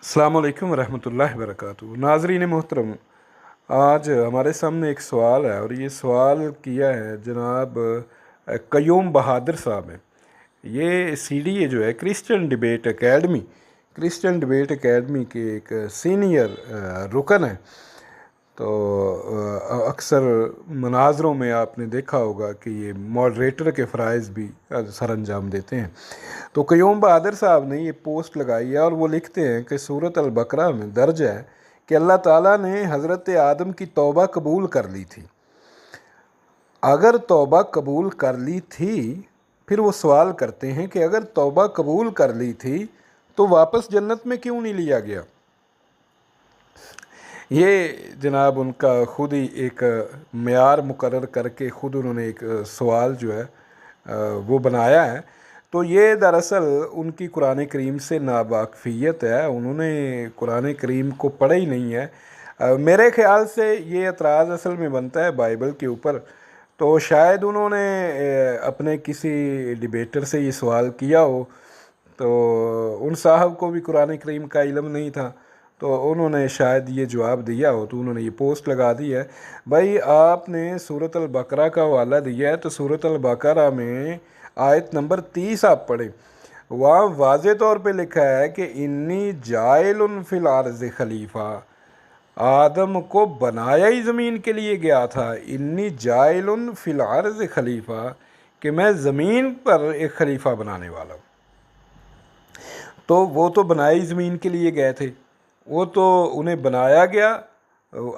अस्सलाम वालेकुम रहमतुल्लाहि वबरकातुहू। नाज़रीन मोहतरम, आज हमारे सामने एक सवाल है और ये सवाल किया है जनाब क़य्यूम बहादुर साहब ने। ये सीडीए जो है क्रिश्चियन डिबेट एकेडमी के एक सीनियर रुकन है। तो अक्सर मनाज़रों में आपने देखा होगा कि ये मॉडरेटर के फ़राइज़ भी सर अंजाम देते हैं। तो क़य्यूम बहादुर साहब ने ये पोस्ट लगाई है और वो लिखते हैं कि सूरत अल बकरा में दर्ज है कि अल्लाह ताला ने हज़रत आदम की तौबा कबूल कर ली थी। अगर तौबा कबूल कर ली थी, फिर वो सवाल करते हैं कि अगर तौबा कबूल कर ली थी तो वापस जन्नत में क्यों नहीं लिया गया। ये जनाब उनका ख़ुद ही एक मेयार मुकर्रर करके ख़ुद उन्होंने एक सवाल जो है वो बनाया है। तो ये दरअसल उनकी कुरान करीम से नावाकफ़ियत है, उन्होंने कुरान करीम को पढ़ा ही नहीं है। मेरे ख़्याल से ये एतराज़ असल में बनता है बाइबल के ऊपर। तो शायद उन्होंने अपने किसी डिबेटर से ये सवाल किया हो, तो उन साहब को भी कुरान करीम का इल्म नहीं था, तो उन्होंने शायद ये जवाब दिया हो, तो उन्होंने ये पोस्ट लगा दी है। भाई आपने सूरत अल बकरा का हवाला दिया है, तो सूरत अल बकरा में आयत नंबर 30 आप पढ़ें, वहाँ वाज़े तौर पे लिखा है कि इन्नी जाइलुन फिल अर्ज़ खलीफा। आदम को बनाया ही ज़मीन के लिए गया था। इन्नी जाइलुन फिल अर्ज़ खलीफा, कि मैं ज़मीन पर एक खलीफा बनाने वाला हूँ। तो वो तो बनाई ज़मीन के लिए गए थे, वो तो उन्हें बनाया गया,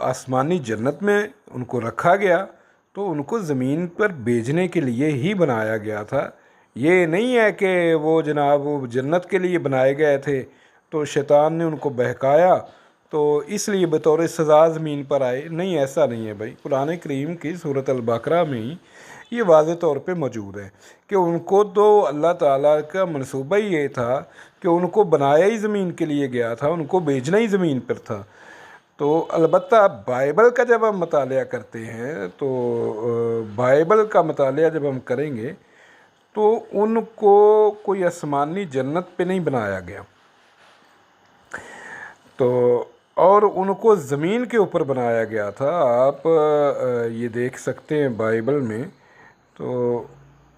आसमानी जन्नत में उनको रखा गया, तो उनको ज़मीन पर भेजने के लिए ही बनाया गया था। ये नहीं है कि वो जनाब वो जन्नत के लिए बनाए गए थे तो शैतान ने उनको बहकाया तो इसलिए बतौर सज़ा ज़मीन पर आए। नहीं, ऐसा नहीं है भाई। कुरान करीम की सूरत अल बकरा में ही ये वाज़े तौर पे मौजूद है कि उनको तो अल्लाह ताला का मनसूबा ही ये था कि उनको बनाया ही ज़मीन के लिए गया था, उनको भेजना ही ज़मीन पर था। तो अलबत्ता बाइबल का जब हम मतालिया करते हैं, तो बाइबल का मतालिया जब हम करेंगे तो उनको कोई आसमानी जन्नत पे नहीं बनाया गया, तो और उनको ज़मीन के ऊपर बनाया गया था। आप ये देख सकते हैं बाइबल में। तो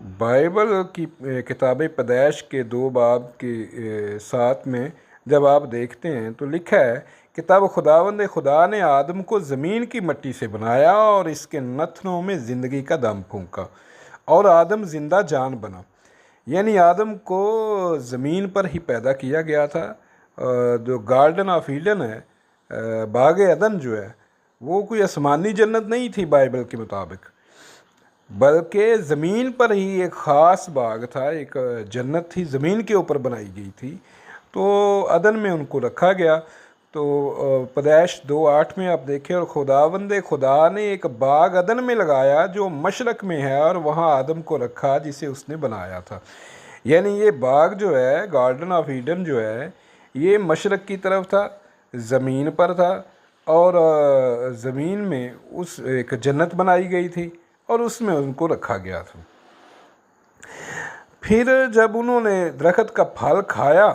बाइबल की किताब पैदाइश के 2 बाब के 7 में जब आप देखते हैं तो लिखा है कि तब खुदावंद खुदा ने आदम को ज़मीन की मिट्टी से बनाया और इसके नथनों में ज़िंदगी का दम फूंका और आदम ज़िंदा जान बना। यानी आदम को ज़मीन पर ही पैदा किया गया था। जो गार्डन ऑफ ईडन है, बाग अदन जो है, वो कोई आसमानी जन्नत नहीं थी बाइबल के मुताबिक, बल्कि ज़मीन पर ही एक ख़ास बाग था, एक जन्नत थी, ज़मीन के ऊपर बनाई गई थी। तो अदन में उनको रखा गया। तो पैदाइश 2:8 में आप देखें, और खुदावंद खुदा ने एक बाग अदन में लगाया जो मशरक़ में है और वहाँ आदम को रखा जिसे उसने बनाया था। यानी ये बाग जो है, गार्डन ऑफ ईडन जो है, ये मशरक़ की तरफ था, ज़मीन पर था, और ज़मीन में उस एक जन्नत बनाई गई थी और उसमें उनको रखा गया था। फिर जब उन्होंने दरख्त का फल खाया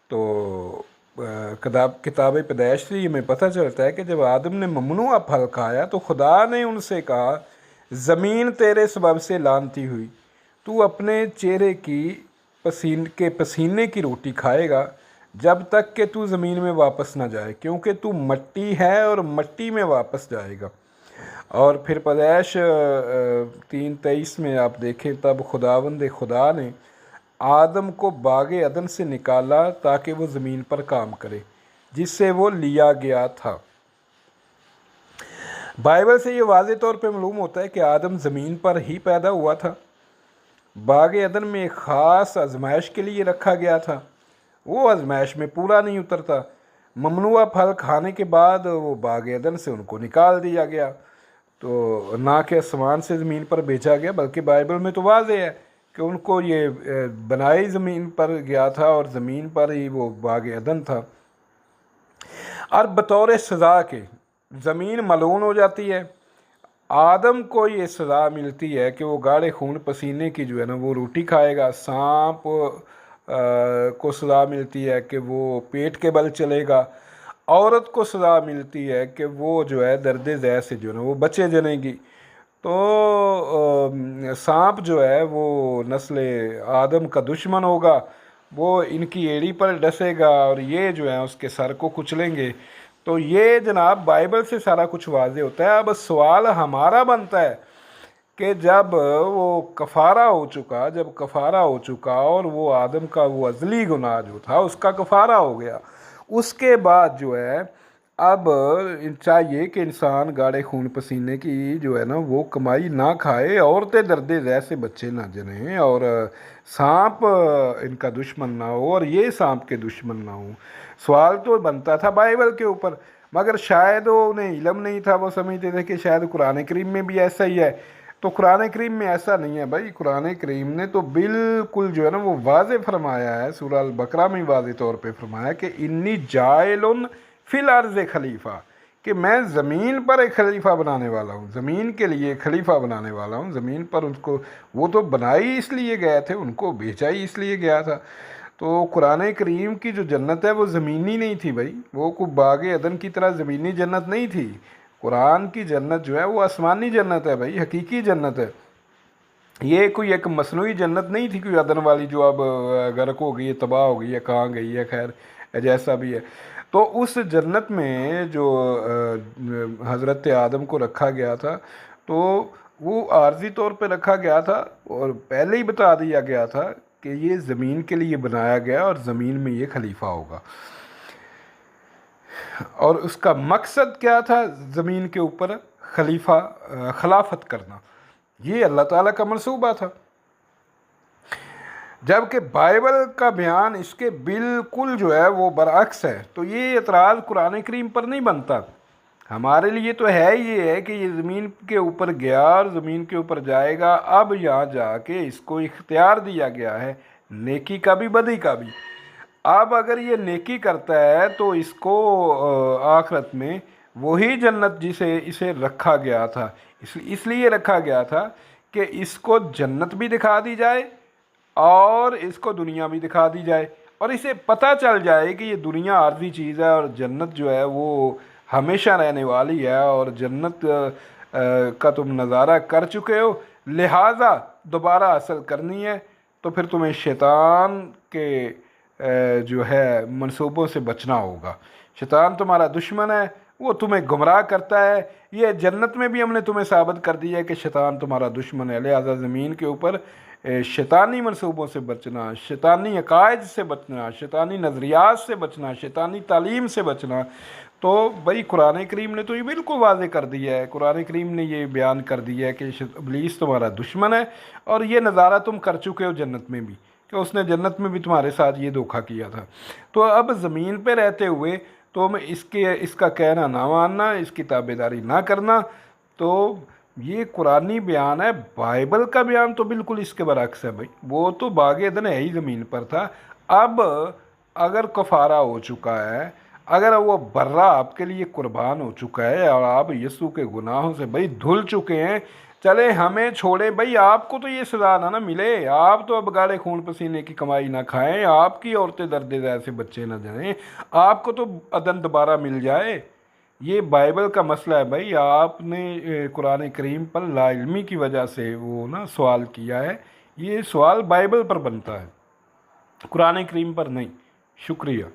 तो किताब पैदाइश से हमें पता चलता है कि जब आदम ने ममनुआ फल खाया तो खुदा ने उनसे कहा, ज़मीन तेरे सबब से लानती हुई, तू अपने चेहरे की पसीने की रोटी खाएगा जब तक कि तू ज़मीन में वापस ना जाए, क्योंकि तू मट्टी है और मट्टी में वापस जाएगा। और फिर पैदाइश 3:23 में आप देखें, तब खुदावंद खुदा ने आदम को बाग अदन से निकाला ताकि वो ज़मीन पर काम करे जिससे वो लिया गया था। बाइबल से ये वाज़े तौर पे मालूम होता है कि आदम ज़मीन पर ही पैदा हुआ था, बाग अदन में एक ख़ास आजमाइश के लिए रखा गया था, वो आजमाइश में पूरा नहीं उतरता। ममनुआ फल खाने के बाद वो बाग अदन से उनको निकाल दिया गया, तो ना कि आसमान से ज़मीन पर भेजा गया, बल्कि बाइबल में तो वाज़े है कि उनको ये बनाई ज़मीन पर गया था और ज़मीन पर ही वो बाग अदन था। और बतौर सज़ा के ज़मीन मलून हो जाती है। आदम को ये सज़ा मिलती है कि वो गाढ़े खून पसीने की जो है ना वो रोटी खाएगा। सांप को सज़ा मिलती है कि वो पेट के बल चलेगा, औरत को सज़ा मिलती है कि वो जो है दर्द ज़ै से जो है ना वो बचे जनेगी। तो सांप जो है वो नस्ल आदम का दुश्मन होगा, वो इनकी एड़ी पर डसेगा और ये जो है उसके सर को कुचलेंगे। तो ये जनाब बाइबल से सारा कुछ वाज़े होता है। अब सवाल हमारा बनता है कि जब वो कफ़ारा हो चुका और वो आदम का वो अज़ली गुनाह जो था उसका कफ़ारा हो गया, उसके बाद जो है अब चाहिए कि इंसान गाढ़े खून पसीने की जो है ना वो कमाई ना खाए, औरतें दर्द ज़ै से बच्चे ना जनें, और सांप इनका दुश्मन ना हो और ये सांप के दुश्मन ना हो। सवाल तो बनता था बाइबल के ऊपर, मगर शायद वो उन्हें इल्म नहीं था, वो समझते थे कि शायद कुरान करीम में भी ऐसा ही है। तो कुरान करीम में ऐसा नहीं है भाई। कुरान करीम ने तो बिल्कुल जो है ना वो वाज़े फरमाया है, सूरह अल बकरा में वाज़े तौर पे फरमाया कि इन्नी जाइलुन फिल अर्ज़ खलीफा, कि मैं ज़मीन पर एक खलीफा बनाने वाला हूँ, ज़मीन के लिए खलीफा बनाने वाला हूँ। ज़मीन पर उनको वो तो बनाई इसलिए गए थे, उनको भेजा ही इसलिए गया था। तो कुरान करीम की जो जन्नत है वो ज़मीनी नहीं थी भाई, वो कोई बाग अदन की तरह ज़मीनी जन्नत नहीं थी। कुरान की जन्नत जो है वो आसमानी जन्नत है भाई, हकीकी जन्नत है। ये कोई एक मसनूई जन्नत नहीं थी कोई अदन वाली जो अब गर्क हो गई है, तबाह हो गई है, कहाँ गई है, खैर जैसा भी है। तो उस जन्नत में जो हज़रत आदम को रखा गया था, तो वो आर्जी तौर पे रखा गया था और पहले ही बता दिया गया था कि ये ज़मीन के लिए बनाया गया और ज़मीन में ये खलीफा होगा। और उसका मकसद क्या था? ज़मीन के ऊपर खिलाफत करना, ये अल्लाह ताला का मंसूबा था। जबकि बाइबल का बयान इसके बिल्कुल जो है वो बरअक्स है। तो ये एतराज़ कुरान करीम पर नहीं बनता, हमारे लिए तो है ये है कि ये ज़मीन के ऊपर गया और ज़मीन के ऊपर जाएगा। अब यहाँ जाके इसको इख्तियार दिया गया है नेकी का भी बदी का भी। अब अगर ये नेकी करता है तो इसको आखिरत में वही जन्नत जिसे इसे रखा गया था, इसलिए रखा गया था कि इसको जन्नत भी दिखा दी जाए और इसको दुनिया भी दिखा दी जाए, और इसे पता चल जाए कि ये दुनिया आर्जी चीज़ है और जन्नत जो है वो हमेशा रहने वाली है, और जन्नत का तुम नज़ारा कर चुके हो, लिहाजा दोबारा हासिल करनी है। तो फिर तुम्हें शैतान के जो है मंसूबों से बचना होगा। शैतान तुम्हारा दुश्मन है, वो तुम्हें गुमराह करता है। ये जन्नत में भी हमने तुम्हें साबित कर दिया है कि शैतान तुम्हारा दुश्मन है। लिहाजा ज़मीन के ऊपर शैतानी मंसूबों से बचना, शैतानी अकायद से बचना, शैतानी नज़रियात से बचना, शैतानी तालीम से बचना। तो भाई कुरान करीम ने तो ये बिल्कुल वाज़े कर दिया है, कुरान करीम ने ये बयान कर दिया है कि इब्लीस तुम्हारा दुश्मन है, और ये नज़ारा तुम कर चुके हो जन्नत में भी, कि उसने जन्नत में भी तुम्हारे साथ ये धोखा किया था। तो अब ज़मीन पे रहते हुए तुम इसका कहना ना मानना, इसकी ताबेदारी ना करना, तो ये कुरानी बयान है। बाइबल का बयान तो बिल्कुल इसके बरअक्स है भाई, वो तो बाग एदन है ही ज़मीन पर था। अब अगर कफ़ारा हो चुका है, अगर वो बर्रा आपके लिए कुर्बान हो चुका है और आप यीशु के गुनाहों से भाई धुल चुके हैं, चले हमें छोड़े भाई, आपको तो ये सज़ा ना मिले। आप तो अब गाढ़े खून पसीने की कमाई ना खाएं, आपकी औरतें दर्द ऐसे बच्चे ना जाएं, आपको तो अदन दोबारा मिल जाए। ये बाइबल का मसला है भाई। आपने कुरान करीम पर लाइल्मी की वजह से वो ना सवाल किया है, ये सवाल बाइबल पर बनता है, कुरान करीम पर नहीं। शुक्रिया।